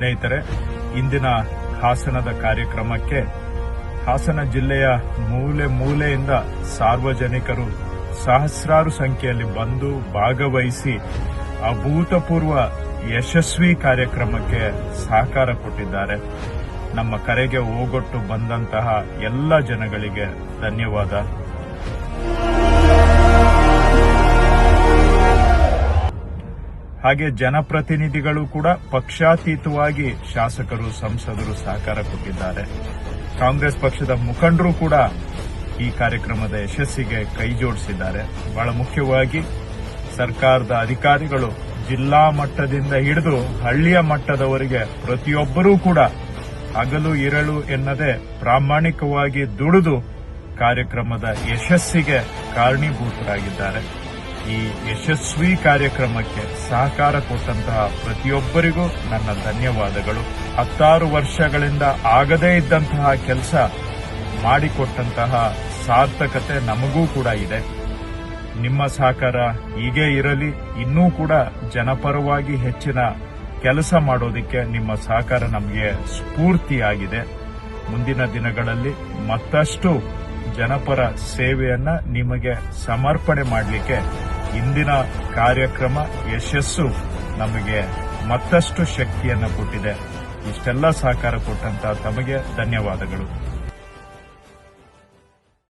ಸ್ನೇಹಿತರೆ, ಇಂದಿನ ಹಾಸನದ ಕಾರ್ಯಕ್ರಮಕ್ಕೆ ಹಾಸನ ಜಿಲ್ಲೆಯ ಮೂಲೆ ಮೂಲೆಯಿಂದ ಸಾರ್ವಜನಿಕರು ಸಹಸ್ರಾರು ಸಂಖ್ಯೆಯಲ್ಲಿ ಬಂದು ಭಾಗವಹಿಸಿ ಅಭೂತಪೂರ್ವ ಯಶಸ್ವಿ ಕಾರ್ಯಕ್ರಮಕ್ಕೆ ಸಹಕಾರ ಕೊಟ್ಟಿದ್ದಾರೆ. ನಮ್ಮ ಕರೆಗೆ ಓಗೊಟ್ಟು ಬಂದಂತಹ ಎಲ್ಲ ಜನಗಳಿಗೆ ಧನ್ಯವಾದ. ಹಾಗೆ ಜನಪ್ರತಿನಿಧಿಗಳು ಕೂಡ ಪಕ್ಷಾತೀತವಾಗಿ ಶಾಸಕರು, ಸಂಸದರು ಸಹಕಾರ ಕೊಟ್ಟಿದ್ದಾರೆ. ಕಾಂಗ್ರೆಸ್ ಪಕ್ಷದ ಮುಖಂಡರು ಕೂಡ ಈ ಕಾರ್ಯಕ್ರಮದ ಯಶಸ್ಸಿಗೆ ಕೈ ಜೋಡಿಸಿದ್ದಾರೆ. ಬಹಳ ಮುಖ್ಯವಾಗಿ ಸರ್ಕಾರದ ಅಧಿಕಾರಿಗಳು ಜಿಲ್ಲಾ ಮಟ್ಟದಿಂದ ಹಿಡಿದು ಹಳ್ಳಿಯ ಮಟ್ಟದವರೆಗೆ ಪ್ರತಿಯೊಬ್ಬರೂ ಕೂಡ ಹಗಲು ಇರಳು ಎನ್ನದೆ ಪ್ರಾಮಾಣಿಕವಾಗಿ ದುಡಿದು ಕಾರ್ಯಕ್ರಮದ ಯಶಸ್ಸಿಗೆ ಕಾರಣೀಭೂತರಾಗಿದ್ದಾರೆ. ಈ ಯಶಸ್ವಿ ಕಾರ್ಯಕ್ರಮಕ್ಕೆ ಸಹಕಾರ ಕೊಟ್ಟಂತಹ ಪ್ರತಿಯೊಬ್ಬರಿಗೂ ನನ್ನ ಧನ್ಯವಾದಗಳು. 16 ವರ್ಷಗಳಿಂದ ಆಗದೇ ಇದ್ದಂತಹ ಕೆಲಸ ಮಾಡಿಕೊಟ್ಟಂತಹ ಸಾರ್ಥಕತೆ ನಮಗೂ ಕೂಡ ಇದೆ. ನಿಮ್ಮ ಸಹಕಾರ ಹೀಗೆ ಇರಲಿ. ಇನ್ನೂ ಕೂಡ ಜನಪರವಾಗಿ ಹೆಚ್ಚಿನ ಕೆಲಸ ಮಾಡೋದಕ್ಕೆ ನಿಮ್ಮ ಸಹಕಾರ ನಮಗೆ ಸ್ಫೂರ್ತಿಯಾಗಿದೆ. ಮುಂದಿನ ದಿನಗಳಲ್ಲಿ ಮತ್ತಷ್ಟು ಜನಪರ ಸೇವೆಯನ್ನ ನಿಮಗೆ ಸಮರ್ಪಣೆ ಮಾಡಲಿಕ್ಕೆ ಇಂದಿನ ಕಾರ್ಯಕ್ರಮ ಯಶಸ್ಸು ನಮಗೆ ಮತ್ತಷ್ಟು ಶಕ್ತಿಯನ್ನು ಕೊಟ್ಟಿದೆ. ಇಷ್ಟೆಲ್ಲ ಸಹಕಾರ ಕೊಟ್ಟಂತ ತಮಗೆ ಧನ್ಯವಾದಗಳು.